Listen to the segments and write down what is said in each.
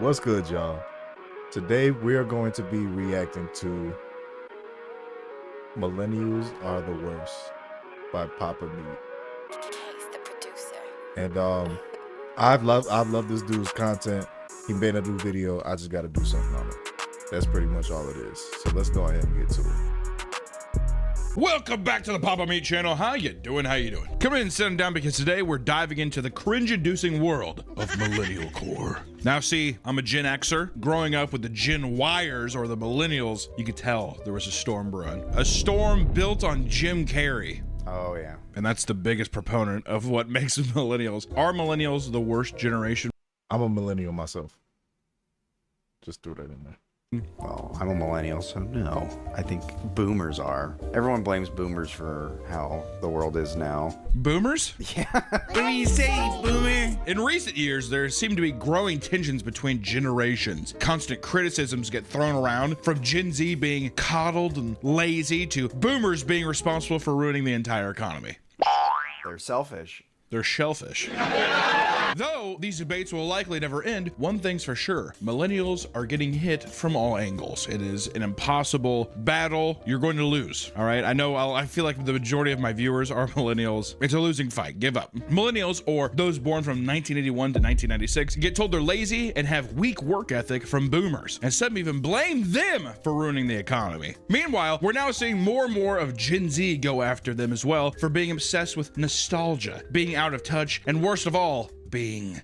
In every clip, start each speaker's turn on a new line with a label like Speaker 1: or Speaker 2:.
Speaker 1: What's good, y'all? Today we are going to be reacting to Millennials Are the Worst by Papa Meat.
Speaker 2: The producer.
Speaker 1: And I've loved this dude's content. He made a new video. I just gotta do something on it. That's pretty much all it is. So let's go ahead and get to it.
Speaker 3: Welcome back to the Papa Meat channel. How you doing? Come in and sit down because today we're diving into the cringe-inducing world of millennial core. Now see, I'm a Gen Xer. Growing up with the Gen Yers or the millennials, you could tell there was a storm brewing. A storm built on Jim Carrey.
Speaker 4: Oh, yeah.
Speaker 3: And that's the biggest proponent of what makes millennials. Are millennials the worst generation?
Speaker 1: I'm a millennial myself. Just threw that in there.
Speaker 4: Well, I'm a millennial, so no. I think boomers are. Everyone blames boomers for how the world is now.
Speaker 3: Boomers?
Speaker 4: Yeah.
Speaker 3: What do you say, boomer? In recent years, there seem to be growing tensions between generations. Constant criticisms get thrown around, from Gen Z being coddled and lazy to boomers being responsible for ruining the entire economy.
Speaker 4: They're selfish.
Speaker 3: They're shellfish. Though these debates will likely never end, one thing's for sure. Millennials are getting hit from all angles. It is an impossible battle. You're going to lose, all right? I feel like the majority of my viewers are millennials. It's a losing fight. Give up. Millennials, or those born from 1981 to 1996, get told they're lazy and have weak work ethic from boomers. And some even blame them for ruining the economy. Meanwhile, we're now seeing more and more of Gen Z go after them as well for being obsessed with nostalgia, being out of touch, and worst of all, being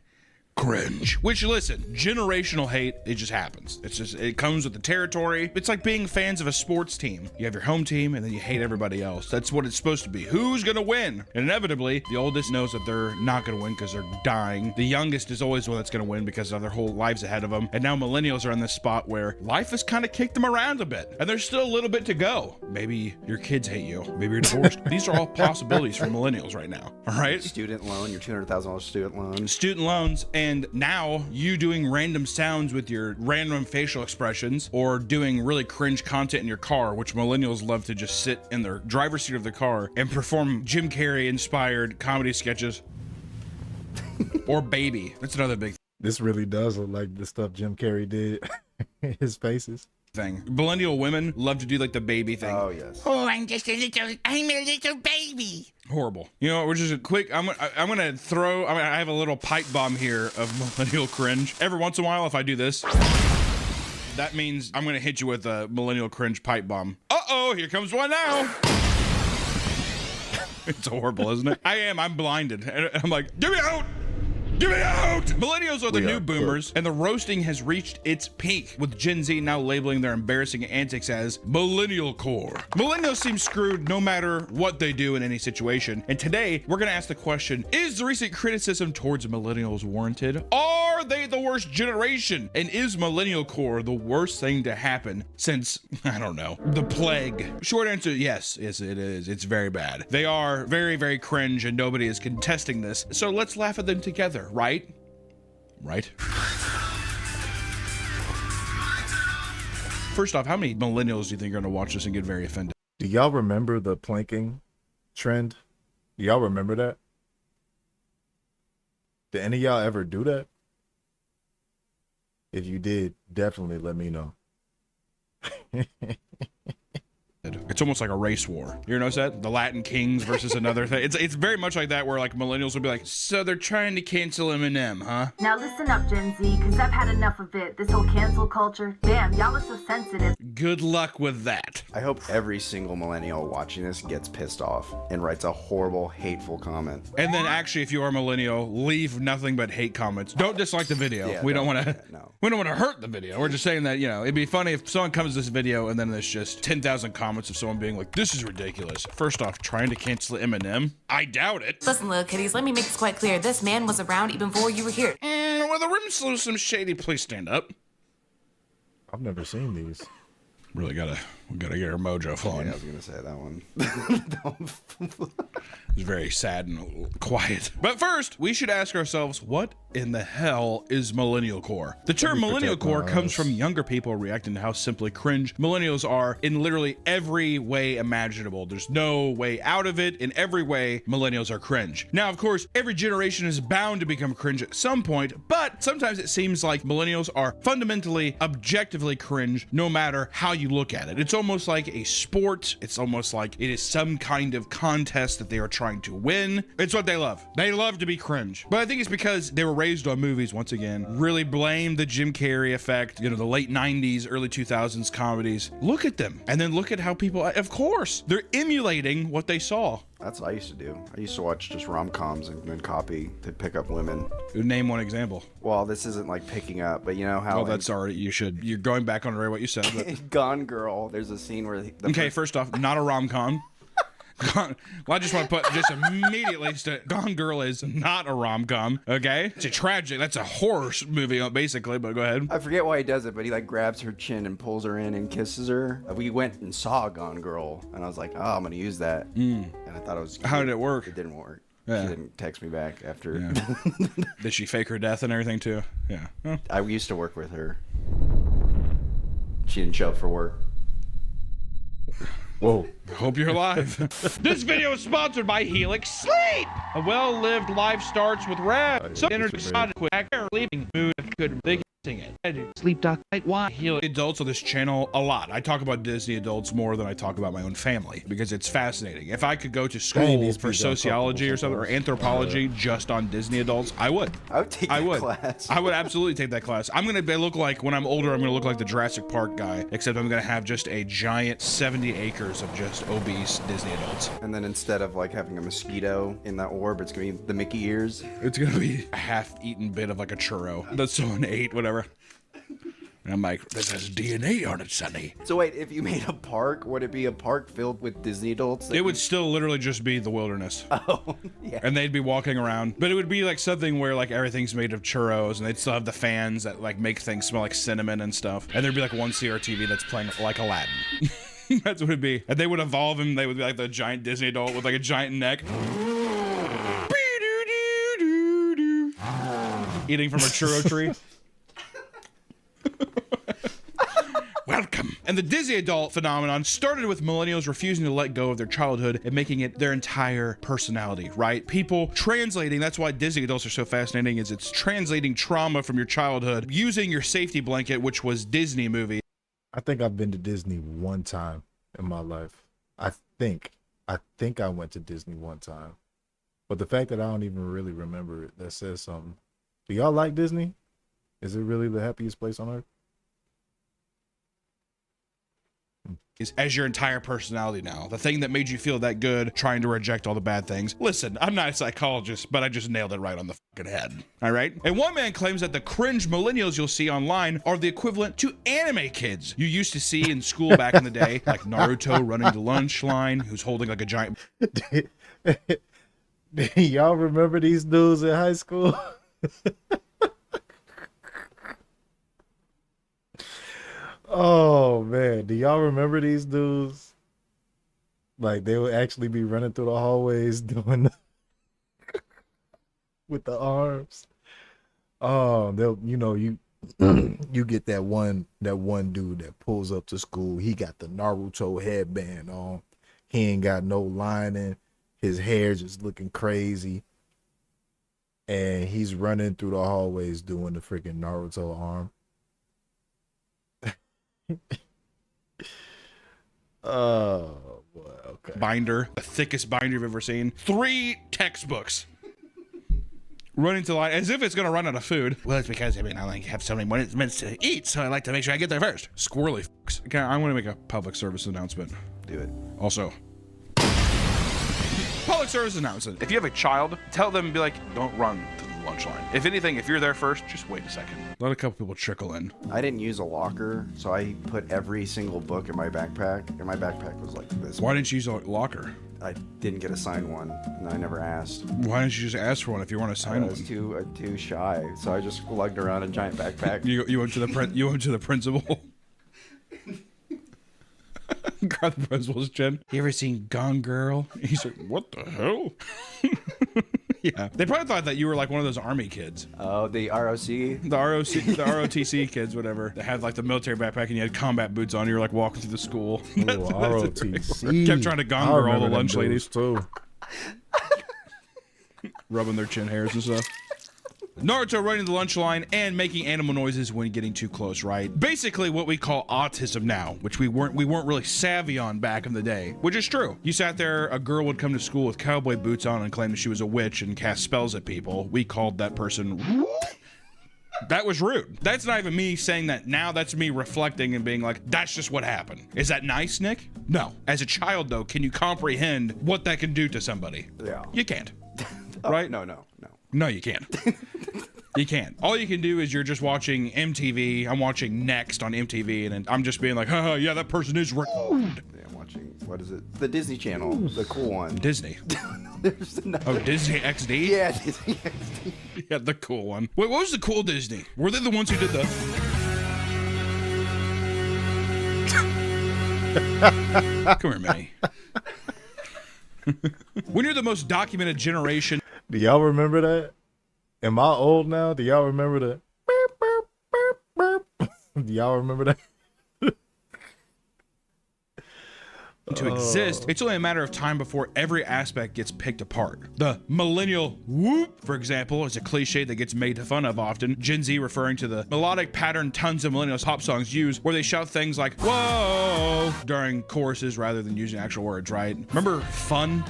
Speaker 3: cringe. Which, listen, generational hate, it just happens. It comes with the territory. It's like being fans of a sports team. You have your home team and then you hate everybody else. That's what it's supposed to be. Who's gonna win? And inevitably, the oldest knows that they're not gonna win because they're dying. The youngest is always the one that's gonna win because of their whole lives ahead of them. And now millennials are in this spot where life has kind of kicked them around a bit. And there's still a little bit to go. Maybe your kids hate you. Maybe you're divorced. These are all possibilities for millennials right now. All right?
Speaker 4: Student loan, your $200,000 student loan.
Speaker 3: Student loans, and now you doing random sounds with your random facial expressions, or doing really cringe content in your car, which millennials love to just sit in their driver's seat of the car and perform Jim Carrey inspired comedy sketches. Or Baby. That's another big
Speaker 1: This really does look like the stuff Jim Carrey did. His faces.
Speaker 3: thing. Millennial women love to do like the baby thing.
Speaker 4: Oh, yes.
Speaker 2: Oh, I'm a little baby.
Speaker 3: Horrible. You know what, we're just a quick, I have a little pipe bomb here of millennial cringe. Every once in a while, if I do this, that means I'm gonna hit you with a millennial cringe pipe bomb. Uh-oh, here comes one now. It's horrible, isn't it? I'm blinded. And I'm like, get me out! Get me out! Millennials are the new boomers, and the roasting has reached its peak, with Gen Z now labeling their embarrassing antics as millennial core. Millennials seem screwed no matter what they do in any situation, and today we're gonna ask the question, is the recent criticism towards millennials warranted? Are they the worst generation? And is millennial core the worst thing to happen since, I don't know, the plague? Short answer, yes, it is. It's very bad. They are very, very cringe, and nobody is contesting this, so let's laugh at them together. Right? First off, how many millennials do you think are gonna watch this and get very offended?
Speaker 1: Do y'all remember the planking trend? Do y'all remember that? Did any of y'all ever do that? If you did, definitely let me know.
Speaker 3: It's almost like a race war. You ever notice that? The Latin Kings versus another thing. It's very much like that, where like millennials will be like, so they're trying to cancel Eminem, huh?
Speaker 5: Now listen up, Gen Z, because I've had enough of it. This whole cancel culture. Damn, y'all are so sensitive.
Speaker 3: Good luck with that.
Speaker 4: I hope every single millennial watching this gets pissed off and writes a horrible, hateful comment.
Speaker 3: And then actually, if you are a millennial, leave nothing but hate comments. Don't dislike the video.
Speaker 4: Yeah,
Speaker 3: we don't want to.
Speaker 4: No.
Speaker 3: We don't want to hurt the video. We're just saying that, you know, it'd be funny if someone comes to this video and then there's just 10,000 comments of someone being like, this is ridiculous. First off, trying to cancel Eminem? I doubt it.
Speaker 6: Listen, little kitties, let me make this quite clear. This man was around even before you were here.
Speaker 3: Well, the rim's loose, some shady. Please stand up.
Speaker 1: I've never seen these.
Speaker 3: we gotta get our mojo flowing.
Speaker 4: Yeah, I was gonna say that one.
Speaker 3: It's very sad and quiet. But first, we should ask ourselves, what in the hell is millennial core? The term millennial core comes from younger people reacting to how simply cringe millennials are in literally every way imaginable. There's no way out of it. In every way, millennials are cringe. Now, of course, every generation is bound to become cringe at some point, but sometimes it seems like millennials are fundamentally, objectively cringe no matter how you look at it. It's almost like a sport. It's almost like it is some kind of contest that they are trying to win. It's what they love. They love to be cringe. But I think it's because they were raised on movies, once again. Really blame the Jim Carrey effect, you know, the late 90s, early 2000s comedies. Look at them. And then look at how people, of course, they're emulating what they saw.
Speaker 4: That's what I used to do. I used to watch just rom-coms and then copy to pick up women.
Speaker 3: Name one example.
Speaker 4: Well, this isn't like picking up, but you know how...
Speaker 3: Oh, that's already, you're going back on what you said. But...
Speaker 4: Gone Girl, there's a scene where...
Speaker 3: Okay, first off, not a rom-com. Well, I just want to put just immediately Gone Girl is not a rom-com, okay? It's a tragic, that's a horror movie basically, but go ahead.
Speaker 4: I forget why he does it, but he like grabs her chin and pulls her in and kisses her. We went and saw Gone Girl, and I was like, oh, I'm gonna use that. And I thought it was cute.
Speaker 3: How did it work?
Speaker 4: It didn't work.
Speaker 3: Yeah.
Speaker 4: She didn't text me back after.
Speaker 3: Yeah. Did she fake her death and everything too? Yeah. Well.
Speaker 4: I used to work with her. She didn't show up for work.
Speaker 3: Whoa. Hope you're alive. This video is sponsored by Helix Sleep. A well-lived life starts with rest. So quick, sleeping mood could think it. Sleep doc. Why Helix adults on this channel a lot. I talk about Disney adults more than I talk about my own family because it's fascinating. If I could go to school for sociology or something or anthropology just on Disney adults, I would.
Speaker 4: I would take that class.
Speaker 3: I would absolutely take that class. I'm gonna look like when I'm older. I'm gonna look like the Jurassic Park guy, except I'm gonna have just a giant 70 acres of just obese Disney adults.
Speaker 4: And then instead of like having a mosquito in that orb, it's gonna be the Mickey ears.
Speaker 3: It's gonna be a half-eaten bit of like a churro that someone ate, whatever. And I'm like, this has DNA on it, Sonny.
Speaker 4: So wait, if you made a park, would it be a park filled with Disney adults?
Speaker 3: It would still literally just be the wilderness.
Speaker 4: Oh, yeah.
Speaker 3: And they'd be walking around. But it would be like something where like everything's made of churros and they'd still have the fans that like make things smell like cinnamon and stuff. And there'd be like one CRTV that's playing like Aladdin. That's what it'd be. And they would evolve and they would be like the giant Disney adult with like a giant neck. Eating from a churro tree. Welcome. And the Disney adult phenomenon started with millennials refusing to let go of their childhood and making it their entire personality, right? People translating, that's why Disney adults are so fascinating, is it's translating trauma from your childhood using your safety blanket, which was Disney movies.
Speaker 1: I think I've been to Disney one time in my life. I think I went to Disney one time. But the fact that I don't even really remember it, that says something. Do y'all like Disney? Is it really the happiest place on earth?
Speaker 3: Is as your entire personality now. The thing that made you feel that good, trying to reject all the bad things. Listen, I'm not a psychologist, but I just nailed it right on the fucking head. All right? And one man claims that the cringe millennials you'll see online are the equivalent to anime kids you used to see in school back in the day, like Naruto running the lunch line, who's holding like a giant...
Speaker 1: Y'all remember these dudes in high school? Oh man, do y'all remember these dudes? Like they would actually be running through the hallways doing the with the arms. Oh, they'll you you get that one dude that pulls up to school. He got the Naruto headband on. He ain't got no lining. His hair just looking crazy. And he's running through the hallways doing the freaking Naruto arm. Oh boy, okay.
Speaker 3: Binder, the thickest binder you've ever seen. 3 textbooks. Running to line as if it's gonna run out of food. Well, it's because I like have so many minutes to eat, so I like to make sure I get there first. Squirrely fucks. Okay, I'm gonna make a public service announcement.
Speaker 4: Do it.
Speaker 3: Also, public service announcement. If you have a child, tell them, be like, don't run to the lunch line. If anything, if you're there first, just wait a second. Let a couple people trickle in.
Speaker 4: I didn't use a locker, so I put every single book in my backpack, and my backpack was like this.
Speaker 3: Why didn't you use a locker?
Speaker 4: I didn't get assigned one, and I never asked.
Speaker 3: Why didn't you just ask for one if you weren't assigned
Speaker 4: I was
Speaker 3: one?
Speaker 4: too shy, so I just lugged around a giant backpack.
Speaker 3: You went to the principal. grab the principal's chin. You ever seen Gone Girl? He's like, what the hell? Yeah. They probably thought that you were like one of those army kids.
Speaker 4: Oh, the ROC?
Speaker 3: The ROTC kids, whatever. They had like the military backpack and you had combat boots on. You were like walking through the school.
Speaker 1: Ooh, ROTC.
Speaker 3: Kept trying to Gone Girl all the lunch ladies.
Speaker 1: too.
Speaker 3: Rubbing their chin hairs and stuff. Naruto running the lunch line and making animal noises when getting too close, right? Basically what we call autism now, which we weren't really savvy on back in the day, which is true. You sat there, a girl would come to school with cowboy boots on and claim that she was a witch and cast spells at people. We called that person... That was rude. That's not even me saying that now. That's me reflecting and being like, that's just what happened. Is that nice, Nick? No. As a child, though, can you comprehend what that can do to somebody?
Speaker 4: Yeah.
Speaker 3: You can't. Right?
Speaker 4: No.
Speaker 3: No, you can't. You can't. All you can do is you're just watching MTV. I'm watching Next on MTV, and I'm just being like, haha, yeah, that person is rude.
Speaker 4: Yeah, I'm watching, what is it? The Disney Channel, the cool one.
Speaker 3: Disney.
Speaker 4: There's another.
Speaker 3: Oh, Disney XD?
Speaker 4: Yeah, Disney XD.
Speaker 3: Yeah, the cool one. Wait, what was the cool Disney? Were they the ones who did the... Come here, Manny. When you're the most documented generation...
Speaker 1: Do y'all remember that? Am I old now? Do y'all remember that? Burp, burp, burp, burp. Do y'all remember that?
Speaker 3: To exist, it's only a matter of time before every aspect gets picked apart. The millennial whoop, for example, is a cliche that gets made fun of often. Gen Z referring to the melodic pattern tons of millennials pop songs use, where they shout things like, whoa, during choruses rather than using actual words, right? Remember Fun?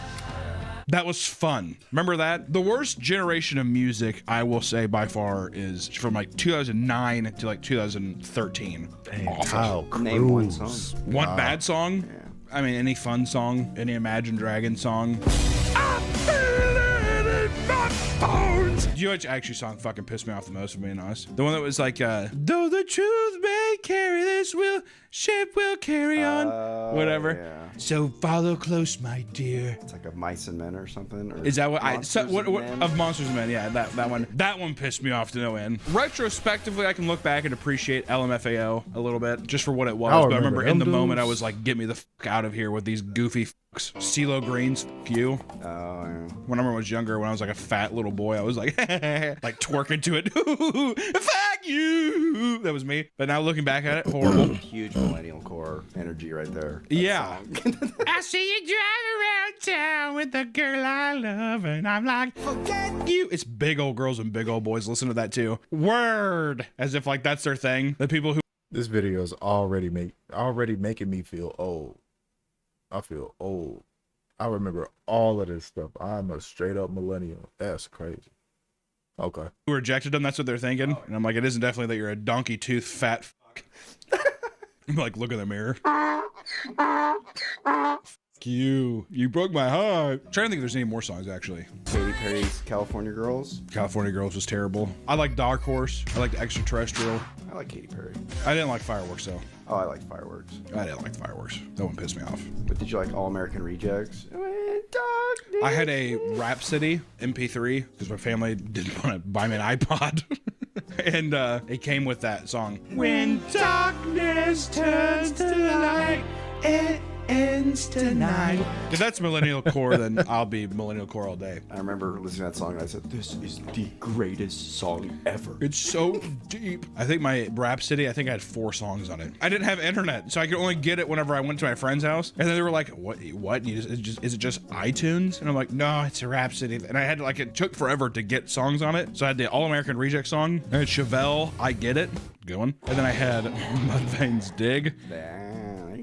Speaker 3: That was fun. Remember that? The worst generation of music, I will say by far, is from like 2009 to like 2013.
Speaker 1: Dang,
Speaker 3: Awful.
Speaker 1: Kyle
Speaker 4: Name one
Speaker 1: Cruz.
Speaker 4: song.
Speaker 3: One bad song?
Speaker 4: Yeah.
Speaker 3: I mean, any fun song, any Imagine Dragon song. Do you know which actually song fucking pissed me off the most, for being honest? The one that was like, though the truth may carry this ship will carry on. Whatever.
Speaker 4: Yeah.
Speaker 3: So follow close, my dear.
Speaker 4: It's like a Mice and Men or something. Or
Speaker 3: Is that what
Speaker 4: Monsters
Speaker 3: what
Speaker 4: and Men?
Speaker 3: of Monsters and Men? Yeah, that one. That one pissed me off to no end. Retrospectively, I can look back and appreciate LMFAO a little bit just for what it was.
Speaker 1: I
Speaker 3: But I
Speaker 1: remember
Speaker 3: remember in the
Speaker 1: them
Speaker 3: moment, I
Speaker 1: dudes.
Speaker 3: was like, "Get me the fuck out of here with these goofy fucks." CeeLo Green's "Fuck You."
Speaker 4: Oh, yeah.
Speaker 3: When I was younger, when I was like a fat little boy, I was like, like twerking to it. Fuck you. That was me. But now looking back at it, horrible.
Speaker 4: Huge millennial core energy right there. That
Speaker 3: Yeah.
Speaker 4: song.
Speaker 2: I see you drive around town with the girl I love, and I'm like,
Speaker 3: Forget you. It's big old girls and big old boys. Listen to that too. Word. As if like that's their thing. The people who
Speaker 1: This video is already making me feel old. I feel old. I remember all of this stuff. I'm a straight up millennial. That's crazy. Okay.
Speaker 3: rejected them, that's what they're thinking. And I'm like, it isn't definitely that you're a donkey tooth fat fuck. I'm like, look in the mirror. Fuck you. You broke my heart. I'm trying to think if there's any more songs actually.
Speaker 4: Katy Perry's California Girls.
Speaker 3: California Girls was terrible. I like Dark Horse. I like Extraterrestrial.
Speaker 4: I like Katy Perry.
Speaker 3: I didn't like Fireworks though.
Speaker 4: Oh, I like Fireworks.
Speaker 3: I didn't like Fireworks. That one pissed me off.
Speaker 4: But did you like All American Rejects?
Speaker 3: I had a Rhapsody MP3 because my family didn't want to buy me an iPod. And it came with that song. When darkness turns to light, it ends tonight. If that's millennial core, then I'll be millennial core all day.
Speaker 4: I remember listening to that song and I said, this is the greatest song ever.
Speaker 3: It's so deep. I think my Rhapsody, I think I had 4 songs on it. I didn't have internet, so I could only get it whenever I went to my friend's house. And then they were like, what? And is it just iTunes? And I'm like, no, it's a Rhapsody. And I had like, it took forever to get songs on it. So I had the All-American Reject song. I had Chevelle, I Get It. Good one. And then I had Mudvayne's Dig.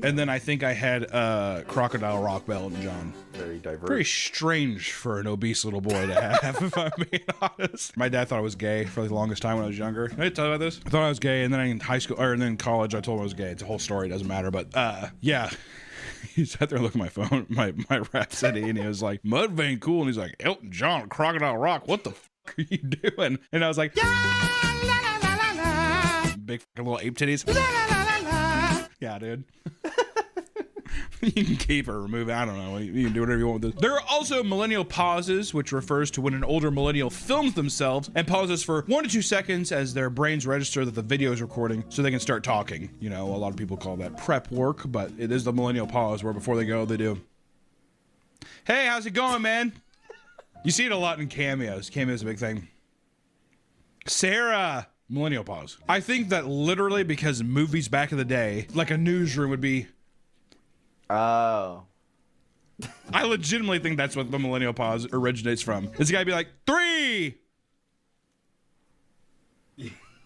Speaker 3: And then I think I had Crocodile Rock, Bell and John.
Speaker 4: Very diverse.
Speaker 3: Very strange for an obese little boy to have, if I'm being honest. My dad thought I was gay for the longest time when I was younger. Did I tell you about this? I thought I was gay, and then in high school, or then in college, I told him I was gay. It's a whole story, it doesn't matter. But yeah. He sat there looking at my phone, my Rhapsody, and he was like, Mudvayne cool. And he's like, Elton John, Crocodile Rock, what the fuck are you doing? And I was like, yeah, la, la, la, la, la. Big fucking little ape titties. La, la, la, la, la. Yeah, dude. You can keep or remove it. I don't know. You can do whatever you want with this. There are also millennial pauses, which refers to when an older millennial films themselves and pauses for 1 to 2 seconds as their brains register that the video is recording so they can start talking. You know, a lot of people call that prep work, but it is the millennial pause where before they go, they do, "Hey, how's it going, man?" You see it a lot in cameos. Cameos is a big thing. "Sarah." Millennial pause. I think that literally because movies back in the day, like a newsroom would be,
Speaker 4: Oh.
Speaker 3: I legitimately think that's what the millennial pause originates from. It's gotta be like 3,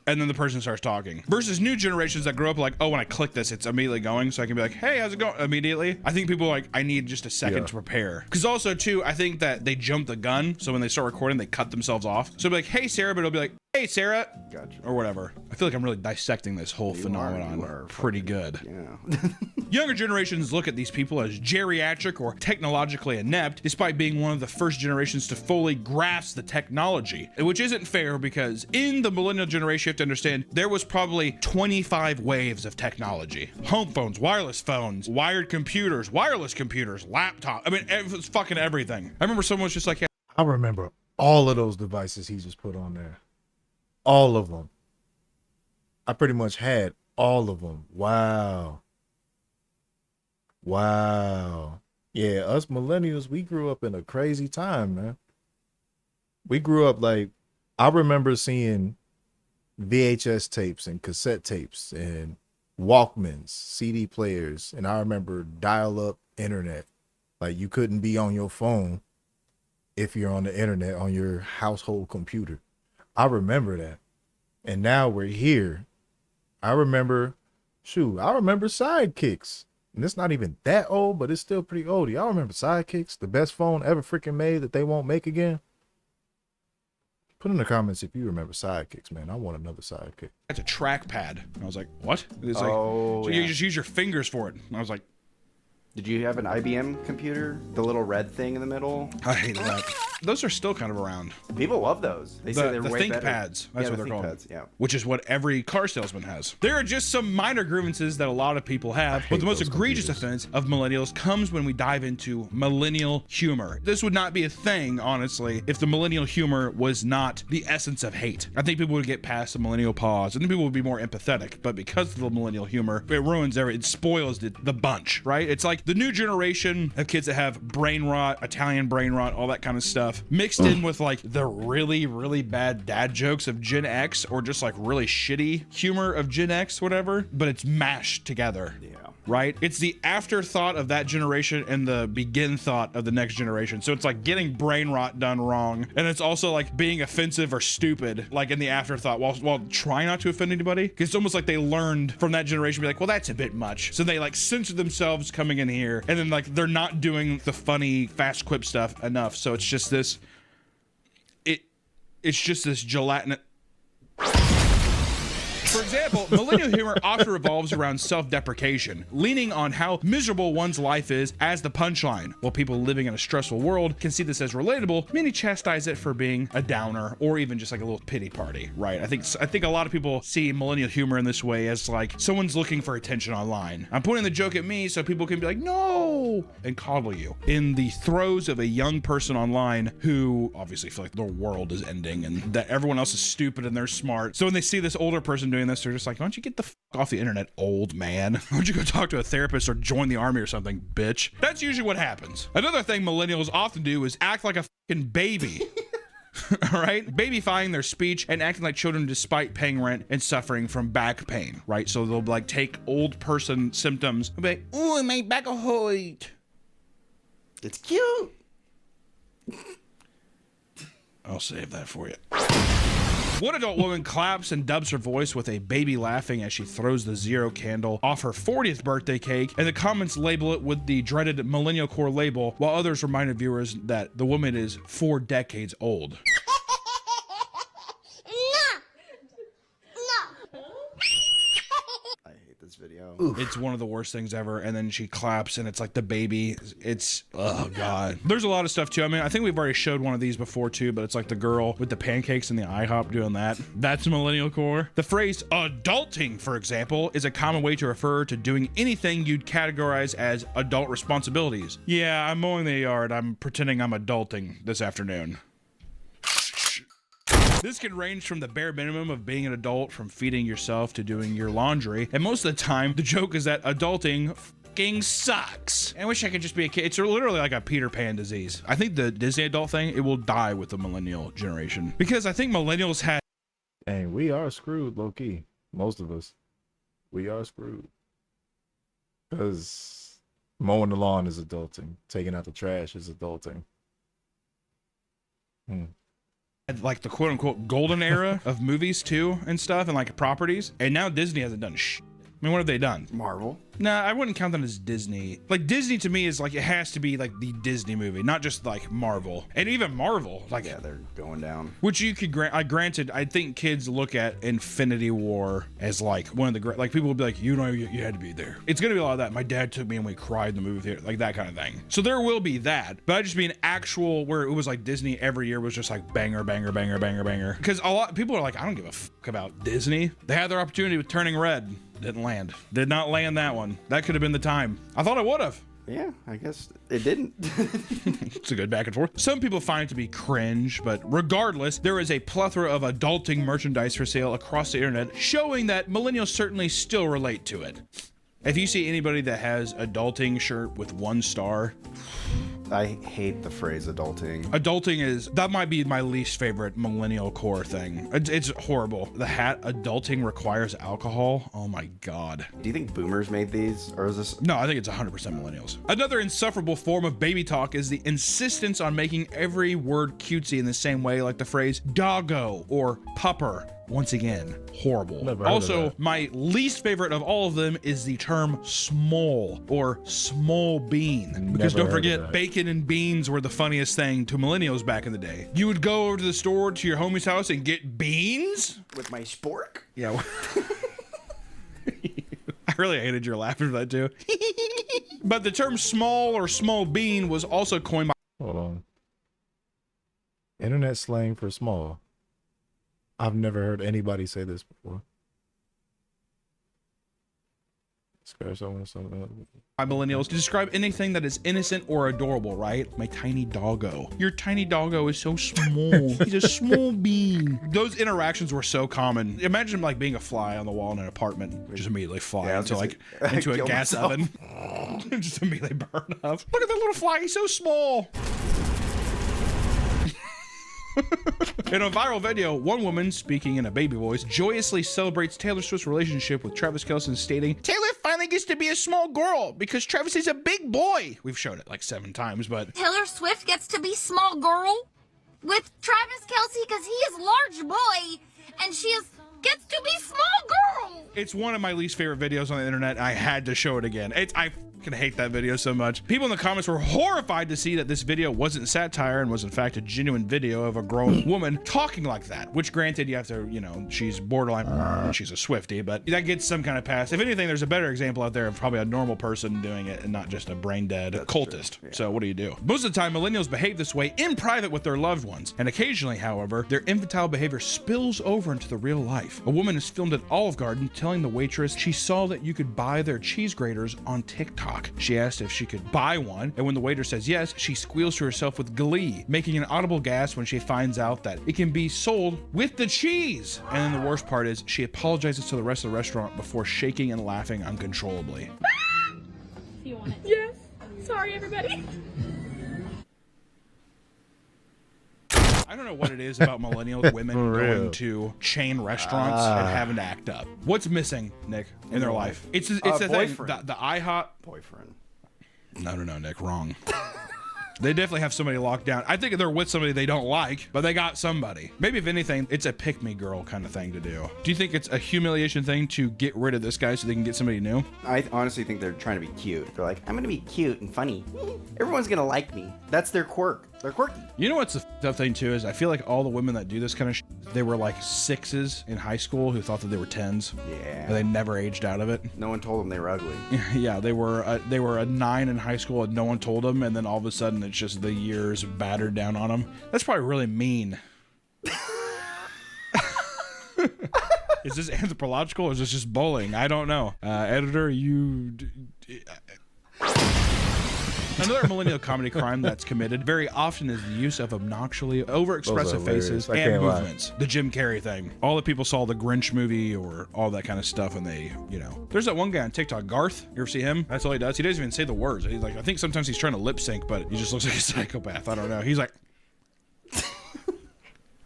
Speaker 3: and then the person starts talking. Versus new generations that grow up like, oh, when I click this, it's immediately going, so I can be like, hey, how's it going? Immediately. I think people are like, I need just a second to prepare. Because also too, I think that they jump the gun, so when they start recording, they cut themselves off. So it'll be like, hey, Sarah, but it'll be like, hey, Sarah.
Speaker 4: Gotcha.
Speaker 3: Or whatever. I feel like I'm really dissecting this whole phenomenon.
Speaker 4: You are
Speaker 3: pretty good.
Speaker 4: Yeah.
Speaker 3: Younger generations look at these people as geriatric or technologically inept, despite being one of the first generations to fully grasp the technology, which isn't fair because in the millennial generation, you have to understand there was probably 25 waves of technology. Home phones, wireless phones, wired computers, wireless computers, laptop. I mean, it was fucking everything. I remember someone was just like, yeah.
Speaker 1: I remember all of those devices he just put on there. All of them. I pretty much had all of them. Wow. Wow. Yeah, us millennials, we grew up in a crazy time, man. We grew up like, I remember seeing VHS tapes and cassette tapes and Walkmans, CD players, and I remember dial-up internet. Like you couldn't be on your phone if you're on the internet on your household computer. I remember that. And now we're here. I remember Sidekicks. And it's not even that old, but it's still pretty old. Y'all remember Sidekicks? The best phone ever freaking made that they won't make again? Put in the comments if you remember Sidekicks, man. I want another Sidekick.
Speaker 3: That's a trackpad. And I was like, what? It's like,
Speaker 4: Oh,
Speaker 3: so
Speaker 4: yeah.
Speaker 3: you just use your fingers for it. And I was like,
Speaker 4: Did you have an IBM computer? The little red thing in the middle?
Speaker 3: I hated that. Those are still kind of around.
Speaker 4: People love those. They say they're
Speaker 3: The
Speaker 4: way better.
Speaker 3: ThinkPads. That's
Speaker 4: Yeah,
Speaker 3: what
Speaker 4: the
Speaker 3: they're called.
Speaker 4: ThinkPads, yeah.
Speaker 3: Which is what every car salesman has. There are just some minor grievances that a lot of people have, but the most
Speaker 1: those
Speaker 3: egregious
Speaker 1: computers.
Speaker 3: offense of millennials comes when we dive into millennial humor. This would not be a thing, honestly, if the millennial humor was not the essence of hate. I think people would get past the millennial pause. I think people would be more empathetic, but because of the millennial humor, it ruins it spoils the bunch, right? It's like the new generation of kids that have brain rot, Italian brain rot, all that kind of stuff, mixed in with like the really, really bad dad jokes of Gen X or just like really shitty humor of Gen X, whatever, but it's mashed together.
Speaker 4: Yeah.
Speaker 3: Right? It's the afterthought of that generation and the begin thought of the next generation. So it's like getting brain rot done wrong. And it's also like being offensive or stupid, like in the afterthought while trying not to offend anybody. Because it's almost like they learned from that generation, be like, well, that's a bit much. So they like censor themselves coming in here. And then like they're not doing the funny, fast quip stuff enough. So it's just this, it's just this gelatinous. For example, millennial humor often revolves around self-deprecation, leaning on how miserable one's life is as the punchline. While people living in a stressful world can see this as relatable, many chastise it for being a downer or even just like a little pity party, right? I think a lot of people see millennial humor in this way as like someone's looking for attention online. I'm pointing the joke at me so people can be like, no, and coddle you. In the throes of a young person online who obviously feel like the world is ending and that everyone else is stupid and they're smart. So when they see this older person doing this, they're just like, why don't you get the off the internet, old man? Why don't you go talk to a therapist or join the army or something, bitch? That's usually what happens. Another thing millennials often do is act like a fucking baby. All right? Babyfying their speech and acting like children despite paying rent and suffering from back pain, right? So they'll like take old person symptoms and be like, oh, my back hurt.
Speaker 4: It's cute.
Speaker 3: I'll save that for you. One adult woman claps and dubs her voice with a baby laughing as she throws the zero candle off her 40th birthday cake, and the comments label it with the dreaded millennial core label, while others reminded viewers that the woman is 4 decades old.
Speaker 4: I hate this video.
Speaker 3: It's one of the worst things ever. And then she claps and it's like the baby. It's, oh God. There's a lot of stuff too. I mean, I think we've already showed one of these before too, but it's like the girl with the pancakes and the IHOP doing that. That's millennial core. The phrase adulting, for example, is a common way to refer to doing anything you'd categorize as adult responsibilities. Yeah, I'm mowing the yard. I'm pretending I'm adulting this afternoon. This can range from the bare minimum of being an adult, from feeding yourself to doing your laundry. And most of the time, the joke is that adulting fucking sucks. I wish I could just be a kid. It's literally like a Peter Pan disease. I think the Disney adult thing, it will die with the millennial generation. Because I think millennials had...
Speaker 1: And we are screwed, low key. Most of us. We are screwed. Because mowing the lawn is adulting. Taking out the trash is adulting.
Speaker 3: like the quote unquote golden era of movies too and stuff and like properties. And now Disney hasn't done shit. I mean, what have they done?
Speaker 4: Marvel.
Speaker 3: Nah, I wouldn't count that as Disney. Like, Disney to me is like, it has to be like the Disney movie, not just like Marvel. And even Marvel, like,
Speaker 4: Yeah, they're going down.
Speaker 3: which you could granted, I think kids look at Infinity War as like one of the great, like people will be like, you know, you had to be there. It's gonna be a lot of that. My dad took me and we cried in the movie theater, like that kind of thing. So there will be that, but I just mean actual where it was like Disney every year was just like banger, banger, banger, banger, banger. Because a lot people are like, I don't give a fuck about Disney. They had their opportunity with Turning Red. Didn't land. Did not land that one. That could have been the time. I thought it would have.
Speaker 4: Yeah, I guess it didn't.
Speaker 3: It's a good back and forth. Some people find it to be cringe, but regardless, there is a plethora of adulting merchandise for sale across the internet, showing that millennials certainly still relate to it. If you see anybody that has adulting shirt with 1 star,
Speaker 4: I hate the phrase adulting.
Speaker 3: adulting is, that might be my least favorite millennial core thing. It's horrible. The hat, adulting requires alcohol. Oh my God.
Speaker 4: Do you think boomers made these? Or is this...
Speaker 3: No, I think it's 100% millennials. Another insufferable form of baby talk is the insistence on making every word cutesy in the same way, like the phrase doggo or pupper. Once again, horrible.
Speaker 1: Never heard of
Speaker 3: Also,
Speaker 1: that.
Speaker 3: my least favorite of all of them is the term small or small bean. Because
Speaker 1: Never
Speaker 3: don't
Speaker 1: heard of
Speaker 3: forget,
Speaker 1: that.
Speaker 3: bacon and beans were the funniest thing to millennials back in the day. You would go over to the store to your homie's house and get beans?
Speaker 4: With my spork?
Speaker 3: Yeah. I really hated your laughing for that too. But the term small or small bean was also coined by...
Speaker 1: Hold on. Internet slang for small. I've never heard anybody say this before. Scratch someone or something.
Speaker 3: by millennials to describe anything that is innocent or adorable, right? My tiny doggo. Your tiny doggo is so small. He's a small bean. Those interactions were so common. Imagine like being a fly on the wall in an apartment, just immediately fly
Speaker 4: Yeah, I was
Speaker 3: into
Speaker 4: gonna
Speaker 3: like
Speaker 4: say,
Speaker 3: into a
Speaker 4: kill
Speaker 3: gas
Speaker 4: myself.
Speaker 3: oven. Just immediately burn up. Look at that little fly. He's so small. In a viral video, one woman, speaking in a baby voice, joyously celebrates Taylor Swift's relationship with Travis Kelce, stating, "Taylor finally gets to be a small girl because Travis is a big boy." We've showed it like 7 times, but
Speaker 7: Taylor Swift gets to be small girl with Travis Kelce because he is large boy and gets to be small girl.
Speaker 3: it's one of my least favorite videos on the internet. I had to show it again. I fucking hate that video so much. People in the comments were horrified to see that this video wasn't satire and was in fact a genuine video of a grown woman talking like that, which granted you have to, you know, she's borderline, she's a Swiftie, but that gets some kind of pass. If anything, there's a better example out there of probably a normal person doing it and not just a brain dead cultist. Yeah. So what do you do? Most of the time, millennials behave this way in private with their loved ones. And occasionally, however, their infantile behavior spills over into the real life. A woman is filmed at Olive Garden telling the waitress she saw that you could buy their cheese graters on TikTok. She asked if she could buy one, and when the waiter says yes, she squeals to herself with glee, making an audible gasp when she finds out that it can be sold with the cheese. And then the worst part is she apologizes to the rest of the restaurant before shaking and laughing uncontrollably.
Speaker 8: Do you want it? Yes. Sorry, everybody.
Speaker 3: I don't know what it is about millennial women
Speaker 1: For real.
Speaker 3: going to chain restaurants and having to act up. What's missing, Nick, in their life? It's the thing,
Speaker 4: boyfriend.
Speaker 3: the IHOP.
Speaker 4: Boyfriend.
Speaker 3: No, Nick, wrong. They definitely have somebody locked down. I think they're with somebody they don't like, but they got somebody. Maybe if anything, it's a pick-me girl kind of thing to do. Do you think it's a humiliation thing to get rid of this guy so they can get somebody new?
Speaker 4: I honestly think they're trying to be cute. They're like, I'm gonna be cute and funny. Everyone's gonna like me. That's their quirk. They're quirky.
Speaker 3: You know what's the f***ed up thing too is I feel like all the women that do this kind of shit, they were like 6s in high school who thought that they were 10s.
Speaker 4: Yeah.
Speaker 3: And they never aged out of it.
Speaker 4: No one told them they were ugly.
Speaker 3: Yeah, they were a 9 in high school and no one told them, and then all of a sudden it's just the years battered down on them. That's probably really mean. Is this anthropological or is this just bullying? I don't know. Editor, Another millennial comedy crime that's committed very often is the use of obnoxiously overexpressive faces and movements. The Jim Carrey thing. All the people saw the Grinch movie or all that kind of stuff, and they, there's that one guy on TikTok, Garth. You ever see him? That's all he does. He doesn't even say the words. He's like, I think sometimes he's trying to lip sync, but he just looks like a psychopath. I don't know. He's like,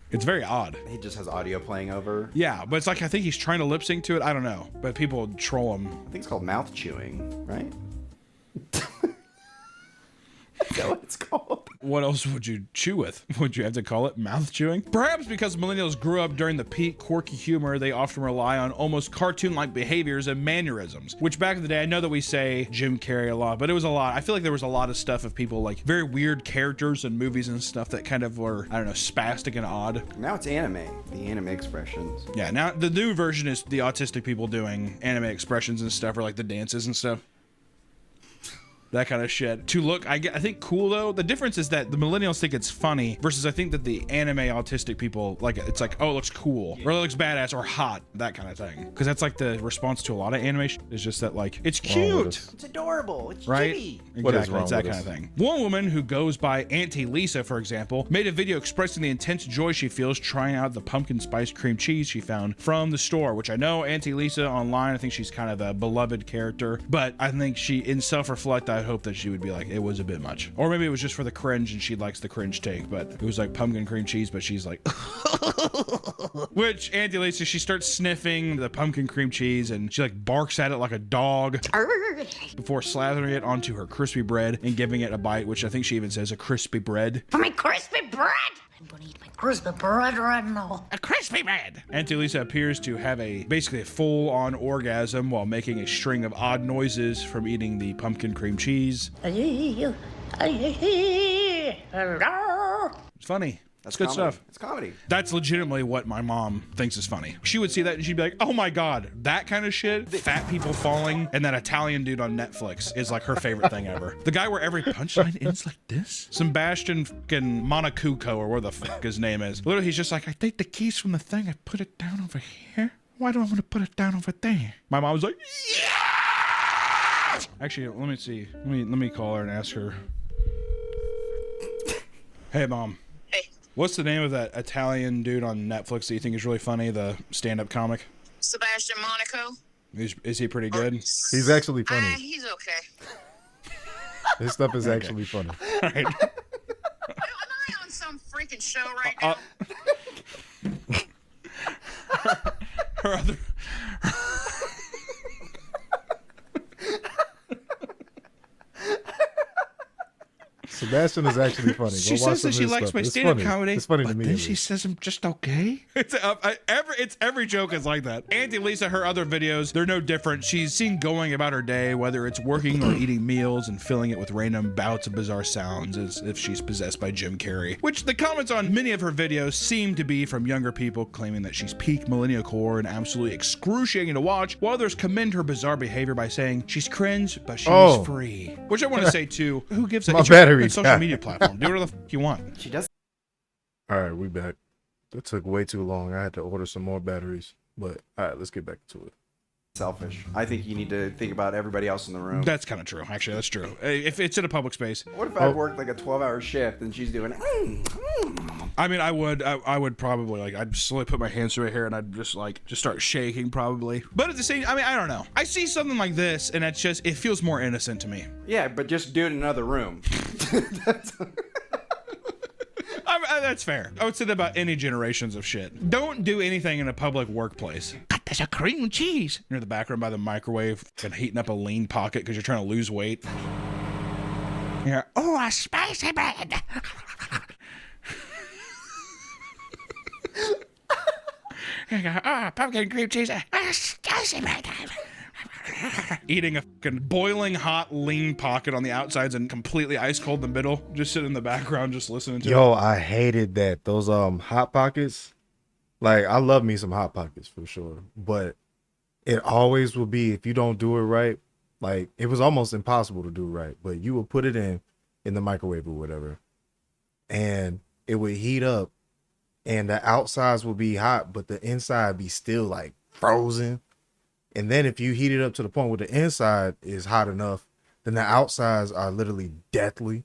Speaker 3: it's very odd.
Speaker 4: He just has audio playing over.
Speaker 3: Yeah, but it's like I think he's trying to lip sync to it. I don't know, but people troll him.
Speaker 4: I think it's called mouth chewing, right? Is that what it's called?
Speaker 3: What else would you chew with? Would you have to call it mouth chewing? Perhaps because millennials grew up during the peak quirky humor, they often rely on almost cartoon-like behaviors and mannerisms, which back in the day, I know that we say Jim Carrey a lot, but it was a lot. I feel like there was a lot of stuff of people like very weird characters and movies and stuff that kind of were, I don't know, spastic and odd.
Speaker 4: Now it's anime, the anime expressions.
Speaker 3: Yeah, now the new version is the autistic people doing anime expressions and stuff, or like the dances and stuff. That kind of shit. To look, I think cool though. The difference is that the millennials think it's funny versus I think that the anime autistic people, like, it's like, oh, it looks cool or it looks badass or hot, that kind of thing. Because that's like the response to a lot of animation is just that, like, it's cute.
Speaker 4: It's adorable. It's
Speaker 3: right?
Speaker 4: chibi.
Speaker 3: Exactly, it's that kind of thing. One woman who goes by Auntie Lisa, for example, made a video expressing the intense joy she feels trying out the pumpkin spice cream cheese she found from the store, which I know Auntie Lisa online, I think she's kind of a beloved character, but I think she, in self-reflect, I hope that she would be like, it was a bit much. Or maybe it was just for the cringe and she likes the cringe take, but it was like pumpkin cream cheese, but she's like, which Auntie Lisa, she starts sniffing the pumpkin cream cheese and she like barks at it like a dog before slathering it onto her crispy bread and giving it a bite, which I think she even says a crispy bread.
Speaker 7: For my crispy bread! I'm gonna eat my crispy bread right now.
Speaker 3: A crispy bread! Auntie Lisa appears to have basically a full-on orgasm while making a string of odd noises from eating the pumpkin cream cheese. It's funny. That's good
Speaker 4: comedy.
Speaker 3: stuff.
Speaker 4: It's comedy.
Speaker 3: That's legitimately what my mom thinks is funny. She would see that and she'd be like, oh my God, that kind of shit, fat people falling, and that Italian dude on Netflix is like her favorite thing ever. The guy where every punchline ends like this? Sebastian fucking Monacuco, or where the fuck his name is. Literally, he's just like, I take the keys from the thing, I put it down over here. Why do I want to put it down over there? My mom was like, yeah! Actually, let me see. Let me call her and ask her. Hey, Mom. What's the name of that Italian dude on Netflix that you think is really funny, the stand-up comic?
Speaker 9: Sebastian Monaco.
Speaker 3: Is he pretty good?
Speaker 1: He's actually funny.
Speaker 9: He's okay.
Speaker 1: His stuff is actually funny.
Speaker 3: All right.
Speaker 9: Am I on some freaking show right now?
Speaker 3: Her other...
Speaker 1: Sebastian is actually funny.
Speaker 2: She says that she likes my stand-up comedy.
Speaker 1: It's funny to
Speaker 2: but
Speaker 1: me.
Speaker 2: then she says I'm just okay.
Speaker 3: It's every joke is like that. Auntie Lisa, her other videos, they're no different. She's seen going about her day, whether it's working or eating meals, and filling it with random bouts of bizarre sounds as if she's possessed by Jim Carrey. Which the comments on many of her videos seem to be from younger people claiming that she's peak millennial core and absolutely excruciating to watch, while others commend her bizarre behavior by saying she's cringe, but she's free. Which I want to say too, who gives a
Speaker 1: battery
Speaker 3: social media platform? Do whatever the fuck you want.
Speaker 4: She does.
Speaker 1: All right, we back. That took way too long. I had to order some more batteries. But all right, let's get back to it.
Speaker 4: Selfish. I think you need to think about everybody else in the room.
Speaker 3: That's kind of true. Actually, that's true. If it's in a public space.
Speaker 4: What if I worked like a 12-hour shift and she's doing
Speaker 3: I mean, I would probably, like, I'd slowly put my hands through her hair and I'd just start shaking probably. But at the same, I mean, I don't know. I see something like this and it's just, it feels more innocent to me.
Speaker 4: Yeah, but just do it in another room.
Speaker 3: That's fair. I would say that about any generations of shit. Don't do anything in a public workplace. God, there's a cream cheese. You're in the background by the microwave and heating up a lean pocket because you're trying to lose weight. Yeah. Oh, a spicy bread. You go, oh, pumpkin cream cheese. A spicy bread. eating a fucking boiling hot lean pocket on the outsides and completely ice cold in the middle, just sitting in the background, just listening to it.
Speaker 1: Yo, I hated that. Those hot pockets. Like, I love me some hot pockets for sure, but it always will be, if you don't do it right, like it was almost impossible to do right, but you would put it in the microwave or whatever, and it would heat up, and the outsides will be hot, but the inside be still like frozen. And then if you heat it up to the point where the inside is hot enough, then the outsides are literally deathly.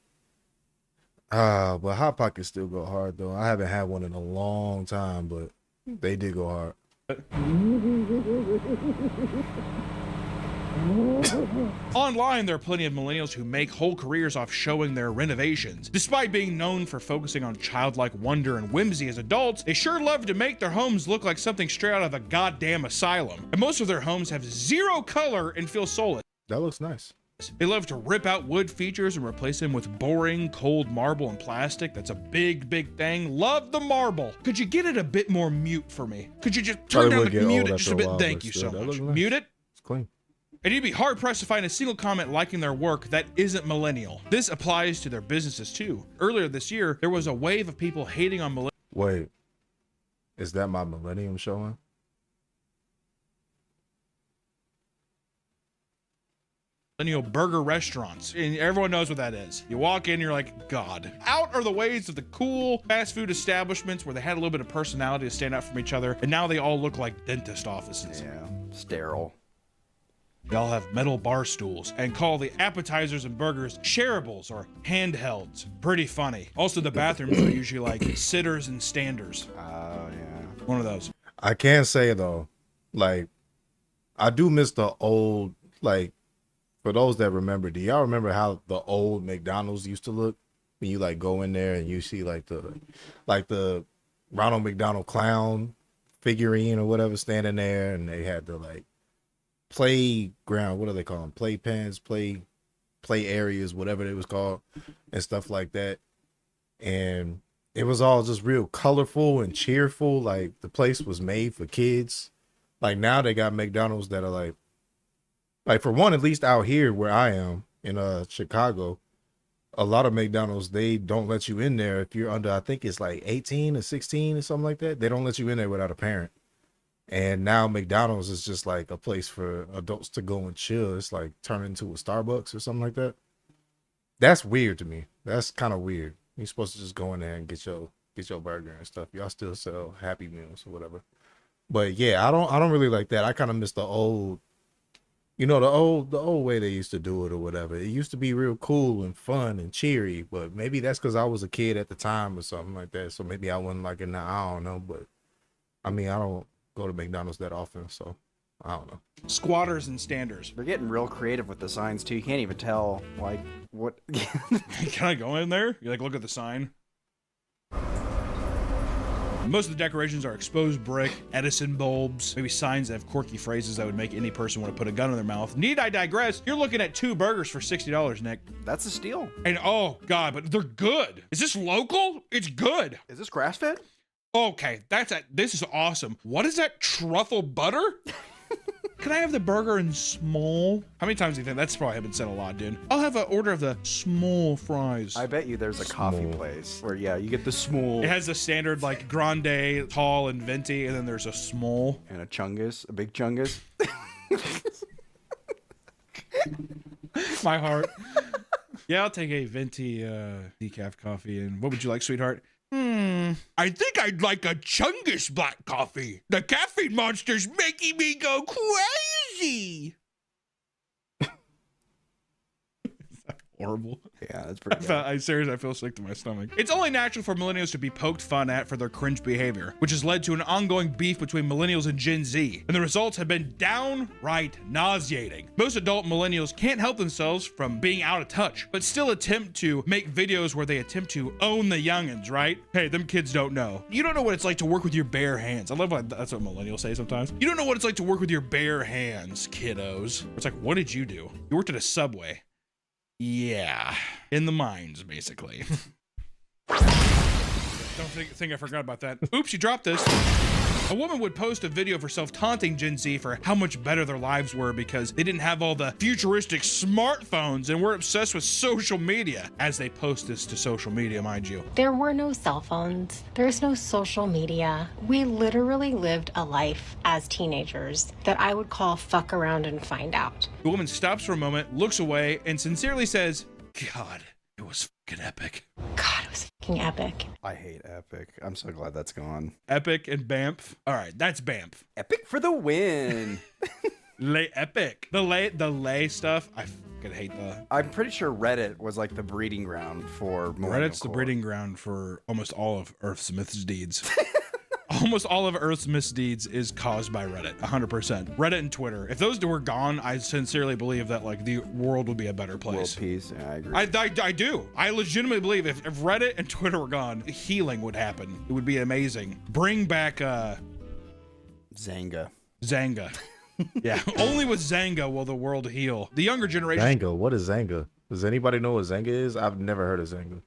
Speaker 1: But hot pockets still go hard though. I haven't had one in a long time, but they did go hard.
Speaker 3: Online, there are plenty of millennials who make whole careers off showing their renovations. Despite being known for focusing on childlike wonder and whimsy as adults, they sure love to make their homes look like something straight out of a goddamn asylum. And most of their homes have zero color and feel soulless.
Speaker 1: That looks nice.
Speaker 3: They love to rip out wood features and replace them with boring, cold marble and plastic. That's a big, big thing. Love the marble. Could you get it a bit more mute for me? Could you just turn down the mute it just a bit? Thank you so much. Mute it.
Speaker 1: It's clean.
Speaker 3: And you'd be hard pressed to find a single comment liking their work that isn't millennial. This applies to their businesses too. Earlier this year, there was a wave of people hating on millennial.
Speaker 1: Wait, is that my millennium showing?
Speaker 3: Burger restaurants, and everyone knows what that is. You walk in, you're like, God. Out are the ways of the cool fast food establishments where they had a little bit of personality to stand out from each other, and now they all look like dentist offices.
Speaker 4: Yeah, sterile.
Speaker 3: They all have metal bar stools and call the appetizers and burgers shareables or handhelds. Pretty funny. Also, the bathrooms are usually like sitters and standers.
Speaker 4: Oh, yeah.
Speaker 3: One of those.
Speaker 1: I can say though, like, I do miss the old, like, for those that remember, do y'all remember how the old McDonald's used to look? When you like go in there and you see like the Ronald McDonald clown figurine or whatever standing there, and they had the like playground, what do they call them? Playpens, play areas, whatever it was called, and stuff like that. And it was all just real colorful and cheerful. Like the place was made for kids. Like now they got McDonald's that are like for one, at least out here where I am in Chicago, a lot of McDonald's, they don't let you in there if you're under, I think it's like 18 or 16 or something like that. They don't let you in there without a parent. And now McDonald's is just like a place for adults to go and chill. It's like turning into a Starbucks or something like that. That's weird to me. That's kind of weird. You're supposed to just go in there and get your burger and stuff. Y'all still sell Happy Meals or whatever. But yeah, I don't really like that. I kind of miss the old, you know, the old way they used to do it or whatever. It used to be real cool and fun and cheery, but maybe that's because I was a kid at the time or something like that. So maybe I wasn't like it now. I don't know. But I mean, I don't go to McDonald's that often, so I don't know.
Speaker 3: Squatters and standers.
Speaker 4: They're getting real creative with the signs too. You can't even tell like what.
Speaker 3: Can I go in there? You like look at the sign. Most of the decorations are exposed brick, Edison bulbs, maybe signs that have quirky phrases that would make any person want to put a gun in their mouth. Need I digress? You're looking at 2 burgers for $60, Nick.
Speaker 4: That's a steal.
Speaker 3: And oh God, but they're good. Is this local? It's good.
Speaker 4: Is this grass-fed?
Speaker 3: Okay, this is awesome. What is that, truffle butter? Can I have the burger in small? How many times do you think? That's probably been said a lot, dude. I'll have an order of the small fries.
Speaker 4: I bet you there's a coffee place where, yeah, you get the small.
Speaker 3: It has the standard, like, grande, tall, and venti, and then there's a small.
Speaker 4: And a chungus, a big chungus.
Speaker 3: My heart. Yeah, I'll take a venti decaf coffee. And what would you like, sweetheart? I think I'd like a Chungus black coffee. The caffeine monster's making me go crazy. Is that horrible?
Speaker 4: Yeah, that's pretty good.
Speaker 3: Seriously, I feel sick to my stomach. It's only natural for millennials to be poked fun at for their cringe behavior, which has led to an ongoing beef between millennials and Gen Z, and the results have been downright nauseating. Most adult millennials can't help themselves from being out of touch, but still attempt to make videos where they attempt to own the youngins, right? Hey, them kids don't know. You don't know what it's like to work with your bare hands. I love that's what millennials say sometimes. You don't know what it's like to work with your bare hands, kiddos. It's like, what did you do? You worked at a Subway. Yeah, in the mines, basically. Don't think I forgot about that. Oops, you dropped this. A woman would post a video of herself taunting Gen Z for how much better their lives were because they didn't have all the futuristic smartphones and were obsessed with social media, as they post this to social media, mind you.
Speaker 10: There were no cell phones. There's no social media. We literally lived a life as teenagers that I would call fuck around and find out.
Speaker 3: The woman stops for a moment, looks away, and sincerely says, God, it was fucking epic.
Speaker 10: God, it was fucking epic.
Speaker 4: I hate Epic. I'm so glad that's gone.
Speaker 3: Epic and Banff. All right, that's Banff.
Speaker 4: Epic for the win.
Speaker 3: Lay epic. The lay stuff, I fucking hate the.
Speaker 4: I'm pretty sure Reddit was like the breeding ground for millennial
Speaker 3: Reddit's the
Speaker 4: core.
Speaker 3: breeding ground for almost all of Earth's misdeeds. Almost all of Earth's misdeeds is caused by Reddit, 100%. Reddit and Twitter. If those two were gone, I sincerely believe that like the world would be a better place.
Speaker 4: World peace. Yeah, I agree.
Speaker 3: I do. I legitimately believe if Reddit and Twitter were gone, healing would happen. It would be amazing. Bring back
Speaker 4: Zanga.
Speaker 3: Yeah, only with Zanga will the world heal. The younger generation.
Speaker 1: Zanga, what is Zanga? Does anybody know what Zanga is? I've never heard of Zanga.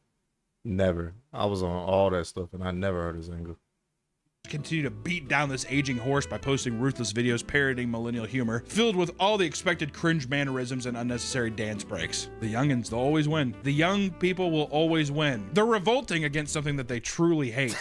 Speaker 1: Never. I was on all that stuff and I never heard of Zanga.
Speaker 3: Continue to beat down this aging horse by posting ruthless videos parodying millennial humor, filled with all the expected cringe mannerisms and unnecessary dance breaks. The youngins, they'll always win. The young people will always win. They're revolting against something that they truly hate.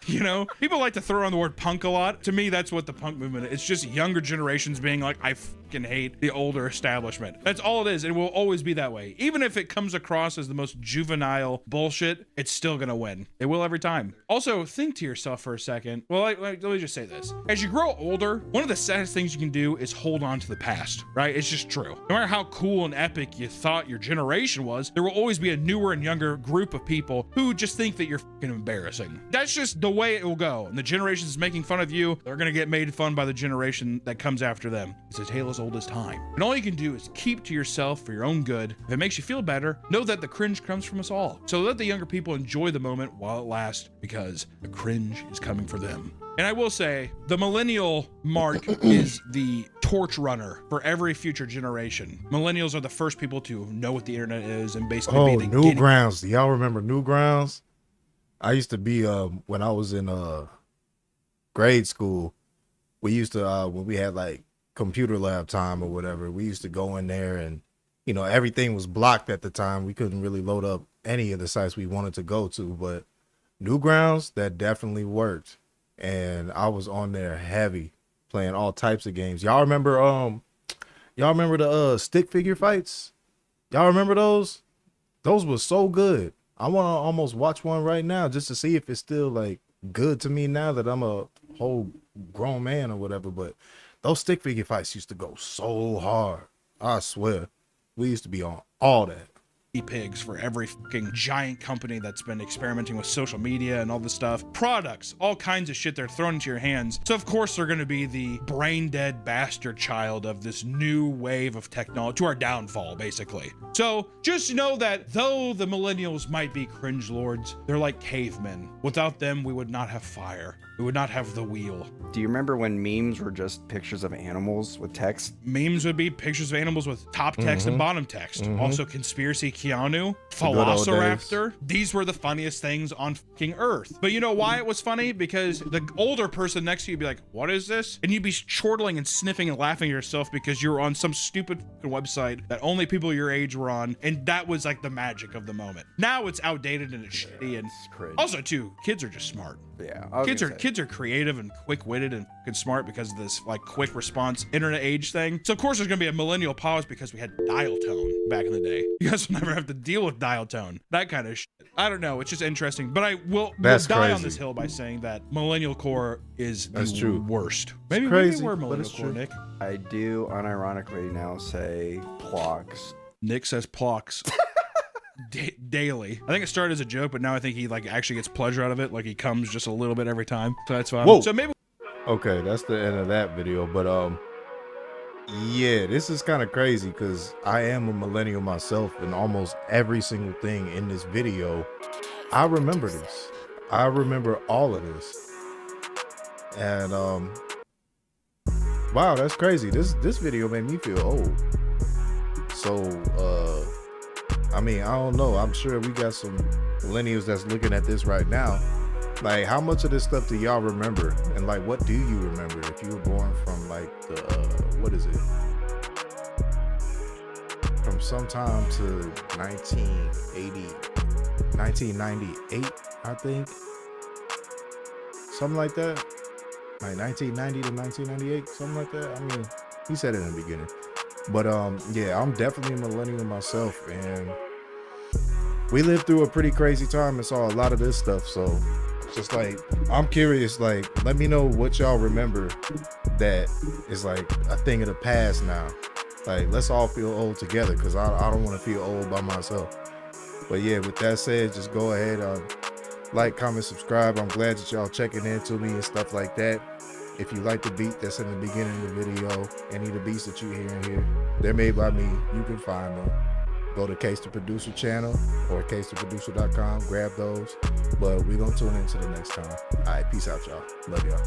Speaker 3: You know, people like to throw on the word punk a lot. To me, that's what the punk movement is. It's just younger generations being like, I fucking hate the older establishment. That's all it is. And it will always be that way. Even if it comes across as the most juvenile bullshit, it's still gonna win. It will every time. Also, think to yourself for a second. Well, let me just say this. As you grow older, one of the saddest things you can do is hold on to the past, right? It's just true. No matter how cool and epic you thought your generation was, there will always be a newer and younger group of people who just think that you're fucking embarrassing. That's just the way it will go. And the generations making fun of you, they're gonna get made fun by the generation that comes after them. It's a tale as old as time. And all you can do is keep to yourself for your own good. If it makes you feel better, know that the cringe comes from us all. So let the younger people enjoy the moment while it lasts, because the cringe is coming for them. And I will say, the millennial mark is the torch runner for every future generation. Millennials are the first people to know what the internet is and basically be the
Speaker 1: Newgrounds. Do y'all remember Newgrounds? I used to be when I was in grade school, we used to when we had like computer lab time or whatever, we used to go in there and, you know, everything was blocked at the time. We couldn't really load up any of the sites we wanted to go to, but Newgrounds, that definitely worked. And I was on there heavy playing all types of games. Y'all remember the stick figure fights? Y'all remember those? Those were so good. I want to almost watch one right now just to see if it's still like good to me now that I'm a whole grown man or whatever. But those stick figure fights used to go so hard. I swear. We used to be on all that.
Speaker 3: Pigs for every fucking giant company that's been experimenting with social media and all this stuff. Products, all kinds of shit they're thrown into your hands. So of course they're going to be the brain dead bastard child of this new wave of technology, to our downfall, basically. So just know that though the millennials might be cringe lords, they're like cavemen. Without them, we would not have fire. We would not have the wheel.
Speaker 4: Do you remember when memes were just pictures of animals with text?
Speaker 3: Memes would be pictures of animals with top text and bottom text. Also conspiracy Keanu, Velociraptor. These were the funniest things on fucking Earth. But you know why it was funny? Because the older person next to you would be like, what is this? And you'd be chortling and sniffing and laughing at yourself because you were on some stupid fucking website that only people your age were on. And that was like the magic of the moment. Now it's outdated and it's shitty. And
Speaker 4: cringe.
Speaker 3: Also too, kids are just smart.
Speaker 4: Yeah,
Speaker 3: kids are creative and quick-witted and fucking smart because of this like quick response internet age thing. So of course there's gonna be a millennial pause because we had dial tone back in the day. You guys will never have to deal with dial tone, that kind of shit. I don't know, it's just interesting. But I will die on this hill by saying that millennial core is the worst. Maybe we're millennial core, Nick.
Speaker 4: I do unironically now say plox.
Speaker 3: Nick says plox. Daily. I think it started as a joke, but now I think he like actually gets pleasure out of it. Like he comes just a little bit every time. So that's fine.
Speaker 1: Whoa.
Speaker 3: So maybe.
Speaker 1: Okay, that's the end of that video. But yeah, this is kind of crazy because I am a millennial myself, and almost every single thing in this video, I remember this. I remember all of this. And wow, that's crazy. This video made me feel old. So I mean, I don't know. I'm sure we got some millennials that's looking at this right now, like how much of this stuff do y'all remember? And like what do you remember if you were born from like the what is it? From sometime to 1998, I think. Something like that. Like 1990 to 1998, something like that. I mean, he said it in the beginning. But yeah, I'm definitely a millennial myself, and we lived through a pretty crazy time and saw a lot of this stuff. So just like, I'm curious, like, let me know what y'all remember that is like a thing of the past now. Like, let's all feel old together, because I don't want to feel old by myself. But yeah, with that said, just go ahead, like, comment, subscribe. I'm glad that y'all checking in to me and stuff like that. If you like the beat that's in the beginning of the video, any of the beats that you hear in here, they're made by me. You can find them. Go to Case the Producer channel or casetheproducer.com, grab those. But we're going to tune into the next time. All right, peace out, y'all. Love y'all.